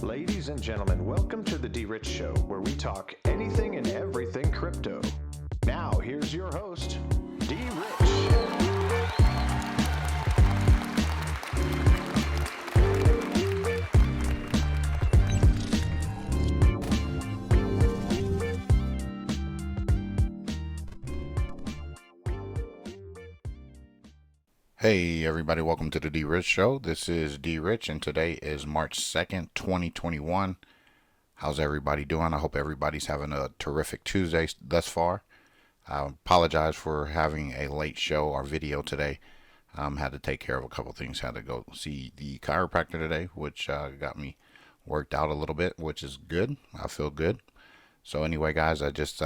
Ladies and gentlemen, welcome to the DRich Show, where we talk anything and everything crypto. Now, here's your host, DRich. Hey everybody, welcome to the DRich Show. This is DRich and today is March 2nd, 2021. How's everybody doing? I hope everybody's having a terrific Tuesday thus far. I apologize for having a late show or video today. Had to take care of a couple things. Had to go see the chiropractor today, which got me worked out a little bit, which is good. I feel good. So anyway, guys, I just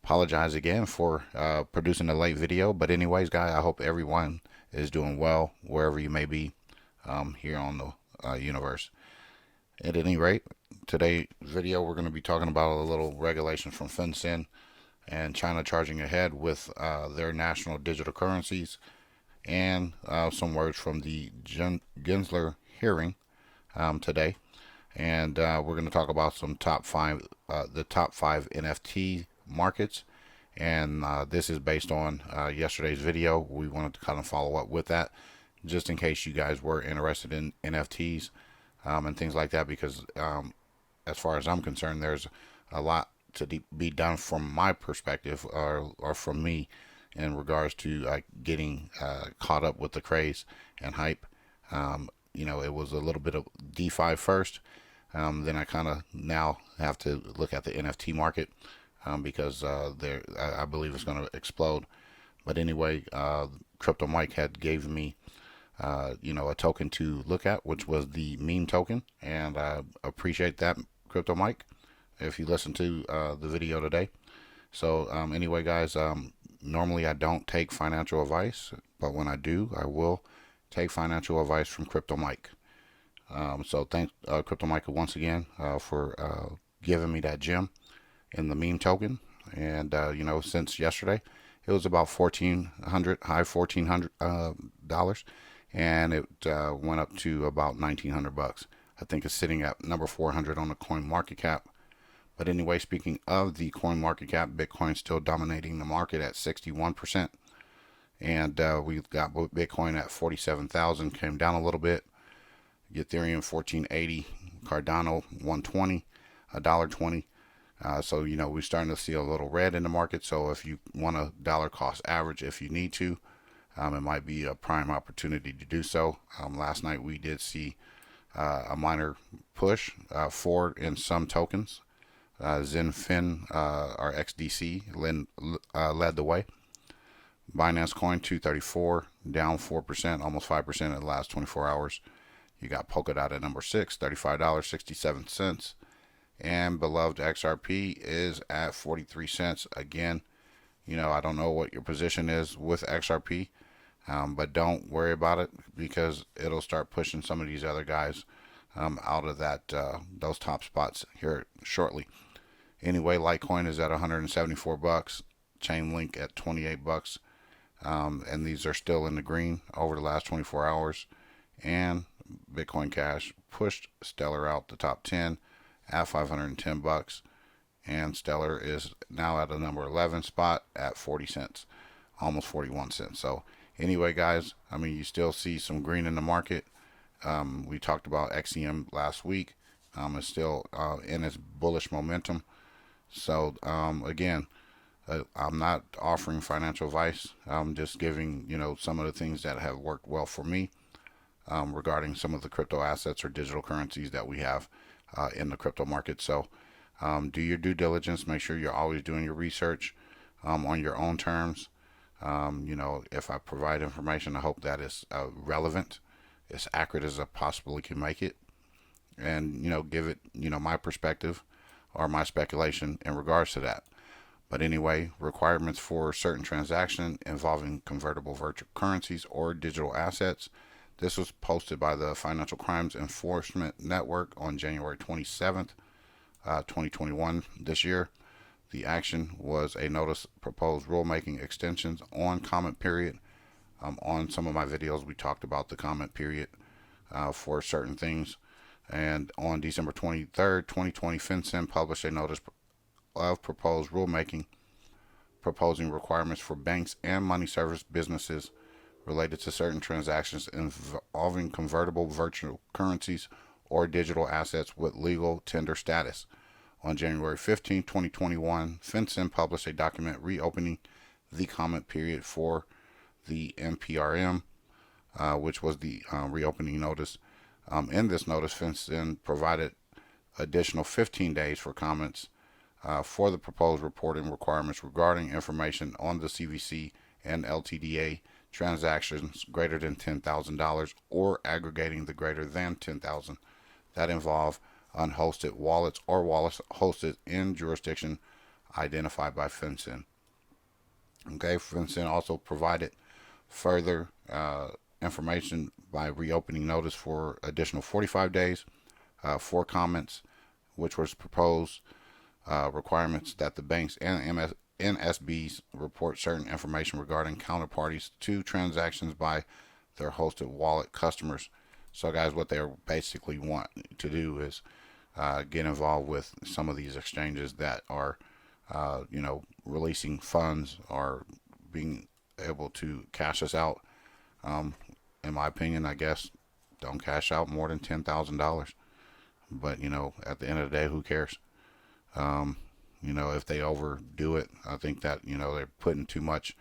apologize again for producing a late video. But anyways, guys, I hope everyone is doing well wherever you may be here on the universe. At any rate, today's video we're going to be talking about a little regulation from FINCEN and China charging ahead with their national digital currencies, and some words from the Gensler hearing today. And we're going to talk about some the top five NFT markets. And this is based on yesterday's video. We wanted to kind of follow up with that, just in case you guys were interested in NFTs and things like that, because as far as I'm concerned, there's a lot to be done from my perspective, or from me, in regards to getting caught up with the craze and hype. It was a little bit of DeFi first. Then I kind of now have to look at the NFT market. Because I believe it's going to explode. But anyway, Crypto Mike had gave me, a token to look at, which was the meme token, and I appreciate that, Crypto Mike, if you listen to the video today. So anyway, guys, normally I don't take financial advice, but when I do, I will take financial advice from Crypto Mike. So thanks, Crypto Mike, once again for giving me that gem in the meme token. And since yesterday it was about high $1,400, and it went up to about $1,900. I think it's sitting at number 400 on the coin market cap. But anyway, speaking of the coin market cap, Bitcoin still dominating the market at 61%, and we've got Bitcoin at 47,000, came down a little bit. Ethereum 1480, Cardano 120, $1.20. So we're starting to see a little red in the market. So if you want a dollar cost average, if you need to, it might be a prime opportunity to do so. Last night we did see a minor push forward in some tokens. ZenFin or XDC led the way. Binance Coin 234, down 4%, almost 5% in the last 24 hours. You got Polkadot at number 6, $35.67. And beloved XRP is at 43 cents. Again, I don't know what your position is with XRP, but don't worry about it, because it'll start pushing some of these other guys out of those top spots here shortly. Anyway, Litecoin is at $174, Chainlink at $28, and these are still in the green over the last 24 hours. And Bitcoin Cash pushed Stellar out the top 10 at $510, and Stellar is now at a number 11 spot at 40 cents, almost 41 cents. So anyway, guys, you still see some green in the market. We talked about XEM last week. It's still in its bullish momentum. So again, I'm not offering financial advice. I'm just giving some of the things that have worked well for me regarding some of the crypto assets or digital currencies that we have in the crypto market. So do your due diligence. Make sure you're always doing your research on your own terms. If I provide information, I hope that is relevant, as accurate as I possibly can make it, and give it my perspective or my speculation in regards to that. But anyway, requirements for certain transaction involving convertible virtual currencies or digital assets. This was posted by the Financial Crimes Enforcement Network on January 27th, 2021 this year. The action was a notice proposed rulemaking extensions on comment period. On some of my videos, we talked about the comment period for certain things. And on December 23rd, 2020, FinCEN published a notice of proposed rulemaking proposing requirements for banks and money service businesses related to certain transactions involving convertible virtual currencies or digital assets with legal tender status. On January 15, 2021, FinCEN published a document reopening the comment period for the NPRM, which was the reopening notice. In this notice, FinCEN provided additional 15 days for comments for the proposed reporting requirements regarding information on the CVC and LTDA transactions greater than $10,000 or aggregating the greater than $10,000 that involve unhosted wallets or wallets hosted in jurisdiction identified by FinCEN. Okay, FinCEN also provided further information by reopening notice for additional 45 days for comments, which was proposed requirements that the banks and NSBs report certain information regarding counterparties to transactions by their hosted wallet customers. So guys, what they basically want to do is get involved with some of these exchanges that are releasing funds or being able to cash us out. In my opinion, I guess don't cash out more than $10,000. But at the end of the day, who cares? If they overdo it, I think that they're putting too much.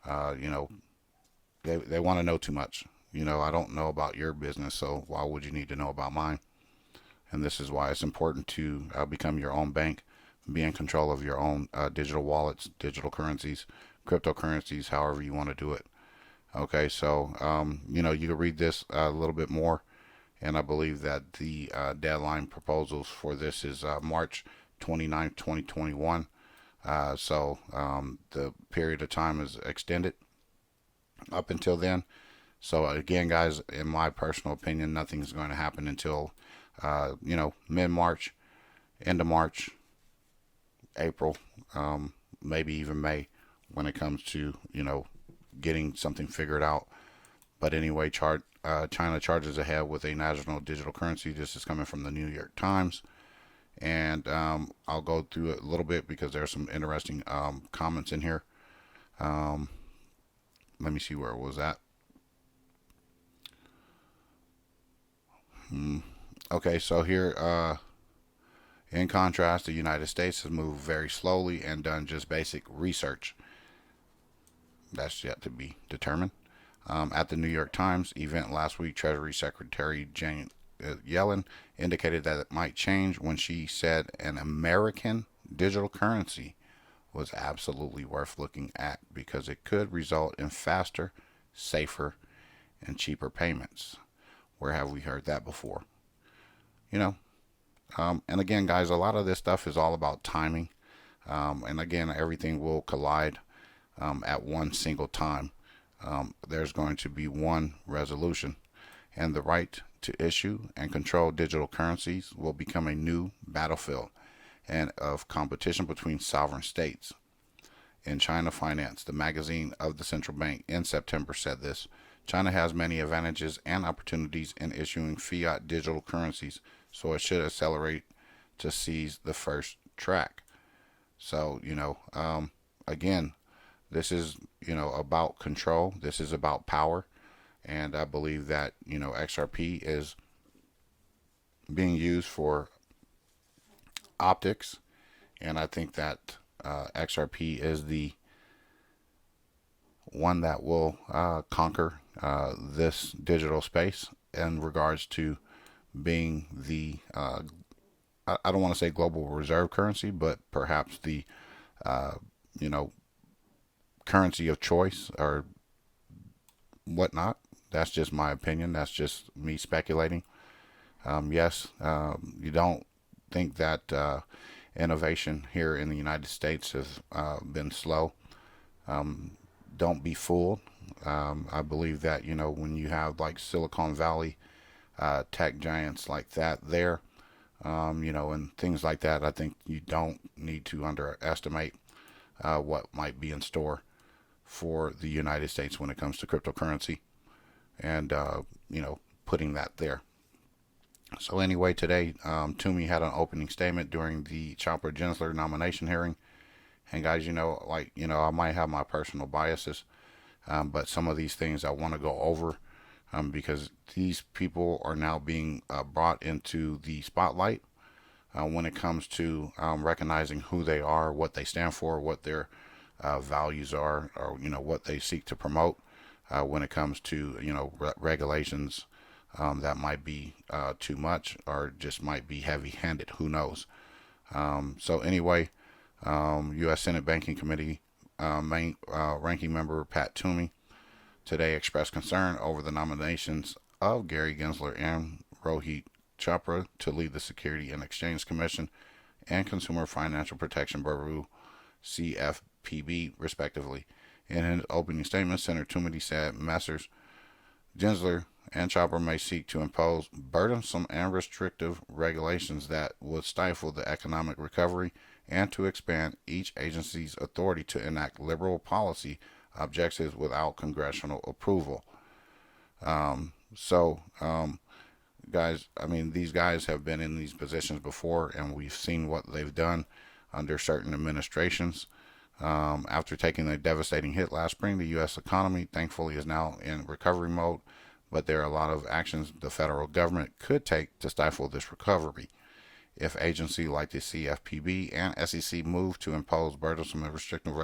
They want to know too much. I don't know about your business, so why would you need to know about mine? And this is why it's important to become your own bank, be in control of your own digital wallets, digital currencies, cryptocurrencies, however you want to do it. Okay, so you can read this a little bit more, and I believe that the deadline proposals for this is March 29th, 2021. So the period of time is extended up until then. So again, guys, in my personal opinion, nothing's going to happen until mid-March, end of March, April, maybe even May, when it comes to getting something figured out. But anyway, China charges ahead with a national digital currency. This is coming from the New York Times, and I'll go through it a little bit because there's some interesting comments in here. Let me see where it was at. Okay, so here, in contrast, the United States has moved very slowly and done just basic research. That's yet to be determined. At the New York Times event last week, Treasury Secretary Janet Yellen indicated that it might change when she said an American digital currency was absolutely worth looking at because it could result in faster, safer, and cheaper payments. Where have we heard that before? And again, guys, a lot of this stuff is all about timing. And again, everything will collide at one single time. There's going to be one resolution, and the right to issue and control digital currencies will become a new battlefield and of competition between sovereign states. In China Finance, the magazine of the central bank in September said this: China has many advantages and opportunities in issuing fiat digital currencies, so it should accelerate to seize the first track. So, again, this is, about control. This is about power. And I believe that, XRP is being used for optics. And I think that XRP is the one that will conquer this digital space in regards to being the, I don't want to say global reserve currency, but perhaps the, currency of choice or whatnot. That's just my opinion. That's just me speculating. Yes, you don't think that innovation here in the United States has been slow. Don't be fooled. I believe that, when you have like Silicon Valley tech giants like that there, and things like that, I think you don't need to underestimate what might be in store for the United States when it comes to cryptocurrency and, putting that there. So anyway, today, Toomey had an opening statement during the Chopper Gensler nomination hearing. And guys, I might have my personal biases, but some of these things I want to go over because these people are now being brought into the spotlight when it comes to recognizing who they are, what they stand for, what their values are, or what they seek to promote when it comes to regulations that might be too much or just might be heavy-handed. Who knows? So anyway, U.S. Senate Banking Committee main ranking member Pat Toomey today expressed concern over the nominations of Gary Gensler and Rohit Chopra to lead the Security and Exchange Commission and Consumer Financial Protection Bureau, CFPB, respectively. In his opening statement, Senator Toomey said Messrs. Gensler and Chopra may seek to impose burdensome and restrictive regulations that would stifle the economic recovery and to expand each agency's authority to enact liberal policy objectives without congressional approval. Guys, these guys have been in these positions before, and we've seen what they've done under certain administrations. After taking a devastating hit last spring, the U.S. economy, thankfully, is now in recovery mode, but there are a lot of actions the federal government could take to stifle this recovery. If agencies like the CFPB and SEC move to impose burdensome and restrictive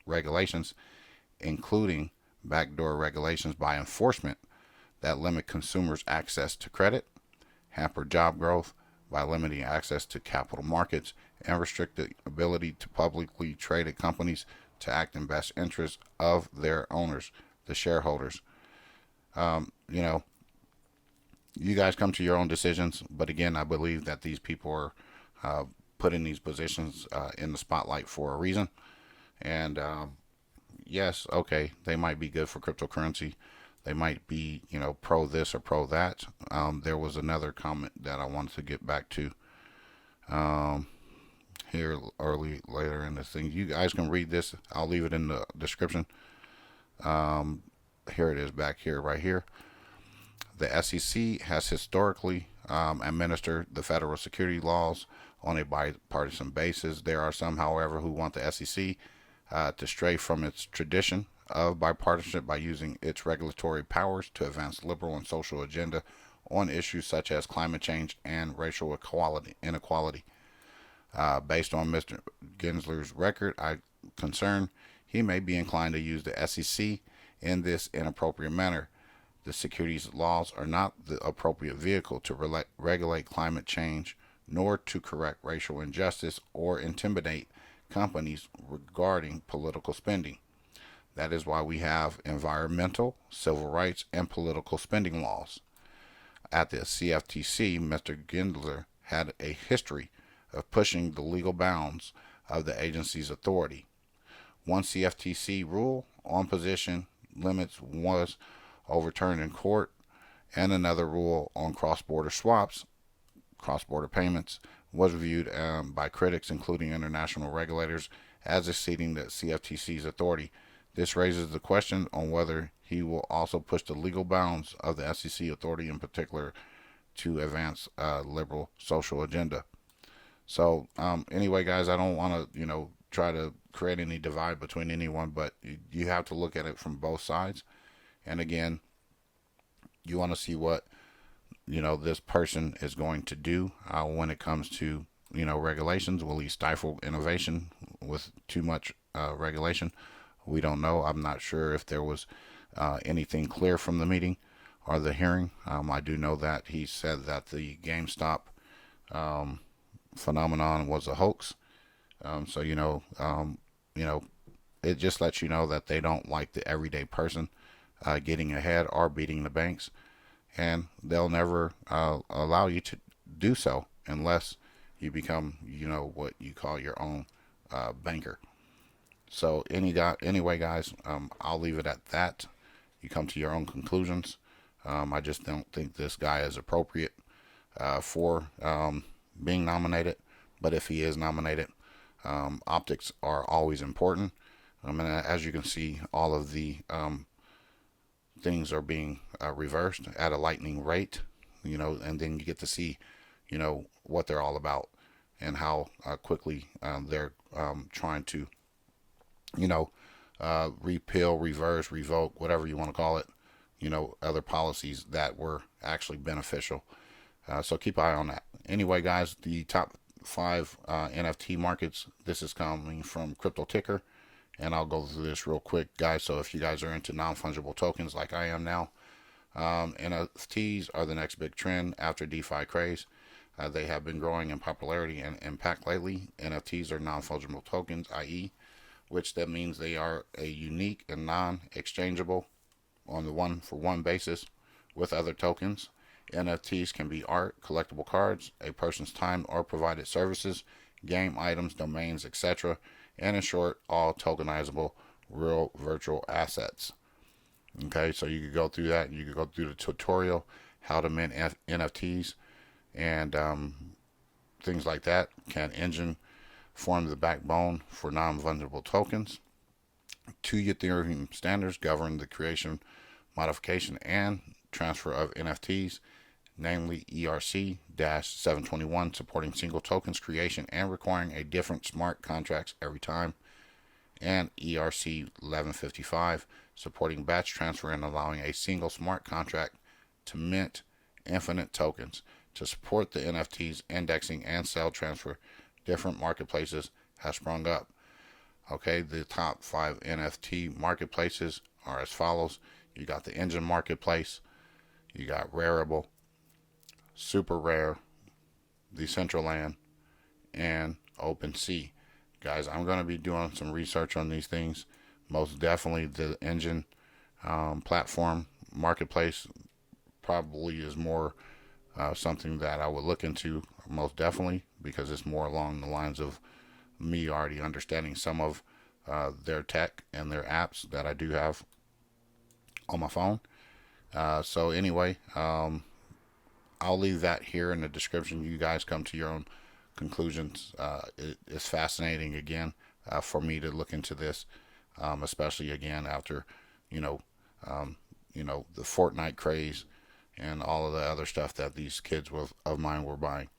regulations, including backdoor regulations by enforcement that limit consumers' access to credit, hamper job growth by limiting access to capital markets, and restrict the ability to publicly traded companies to act in best interest of their owners, the shareholders. You guys come to your own decisions, but again, I believe that these people are put in these positions in the spotlight for a reason. And yes, okay, they might be good for cryptocurrency. They might be, pro this or pro that. There was another comment that I wanted to get back to here later in this thing. You guys can read this. I'll leave it in the description. Here it is back here, right here. The SEC has historically administered the federal security laws on a bipartisan basis. There are some, however, who want the SEC to stray from its tradition of bipartisanship by using its regulatory powers to advance liberal and social agenda on issues such as climate change and racial inequality. Based on Mr. Gensler's record, I'm concerned he may be inclined to use the SEC in this inappropriate manner. The securities laws are not the appropriate vehicle to regulate climate change, nor to correct racial injustice or intimidate companies regarding political spending. That is why we have environmental, civil rights, and political spending laws. At the CFTC, Mr. Gensler had a history of pushing the legal bounds of the agency's authority. One CFTC rule on position limits was overturned in court, and another rule on cross-border swaps, cross-border payments, was viewed by critics, including international regulators, as exceeding the CFTC's authority. This raises the question on whether he will also push the legal bounds of the SEC authority, in particular, to advance a liberal social agenda. So anyway, guys, I don't want to, try to create any divide between anyone, but you have to look at it from both sides. And again, you want to see what, this person is going to do when it comes to, regulations. Will he stifle innovation with too much regulation? We don't know. I'm not sure if there was anything clear from the meeting or the hearing. I do know that he said that the GameStop phenomenon was a hoax. So it just lets you know that they don't like the everyday person getting ahead or beating the banks, and they'll never allow you to do so unless you become, what you call your own banker. So anyway, guys, I'll leave it at that. You come to your own conclusions. I just don't think this guy is appropriate for being nominated. But if he is nominated, optics are always important. And as you can see, all of the things are being reversed at a lightning rate. and then you get to see, what they're all about and how quickly they're trying to, repeal, reverse, revoke, whatever you want to call it, other policies that were actually beneficial. So keep an eye on that. Anyway, guys, the top 5 NFT markets, this is coming from Crypto Ticker, and I'll go through this real quick, guys. So if you guys are into non-fungible tokens like I am now, NFTs are the next big trend after DeFi craze. They have been growing in popularity and impact lately. NFTs are non-fungible tokens, i.e., which that means they are a unique and non-exchangeable on the one-for-one basis with other tokens. NFTs can be art, collectible cards, a person's time or provided services, game items, domains, etc., and in short, all tokenizable real virtual assets. Okay, so you could go through that. You could go through the tutorial, how to mint NFTs, and things like that. Can engine form the backbone for non-fungible tokens? 2 Ethereum standards govern the creation, modification, and transfer of NFTs, namely ERC-721 supporting single tokens creation and requiring a different smart contracts every time, and ERC-1155 supporting batch transfer and allowing a single smart contract to mint infinite tokens. To support the NFTs indexing and sell transfer, different marketplaces have sprung up. Okay, the top 5 NFT marketplaces are as follows. You got the Engine Marketplace, you got Rarible, Super Rare, Decentraland, and OpenSea. Guys, I'm going to be doing some research on these things. Most definitely the Engine platform marketplace probably is more something that I would look into, most definitely, because it's more along the lines of me already understanding some of their tech and their apps that I do have on my phone. So anyway, I'll leave that here in the description. You guys come to your own conclusions. It's fascinating again for me to look into this, especially again after the Fortnite craze and all of the other stuff that these kids of mine were buying.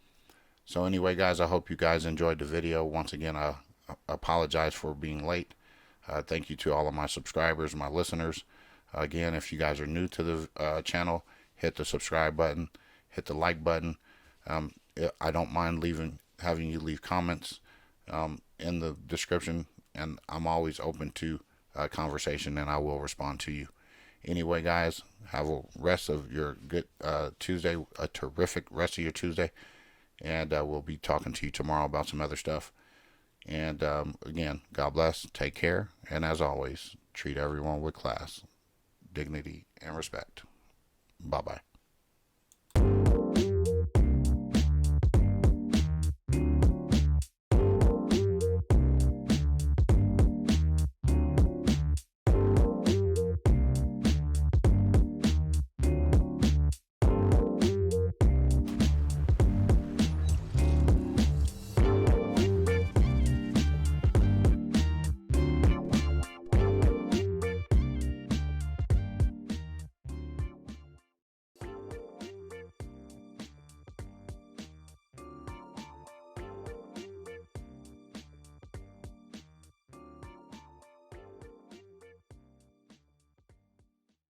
So anyway, guys, I hope you guys enjoyed the video. Once again, I apologize for being late. Thank you to all of my subscribers, my listeners. Again, if you guys are new to the channel, hit the subscribe button, hit the like button. I don't mind having you leave comments in the description, and I'm always open to conversation, and I will respond to you. Anyway, guys, have a rest of your good Tuesday, a terrific rest of your Tuesday, and we'll be talking to you tomorrow about some other stuff. And again, God bless, take care, and as always, treat everyone with class, dignity, and respect. Bye-bye.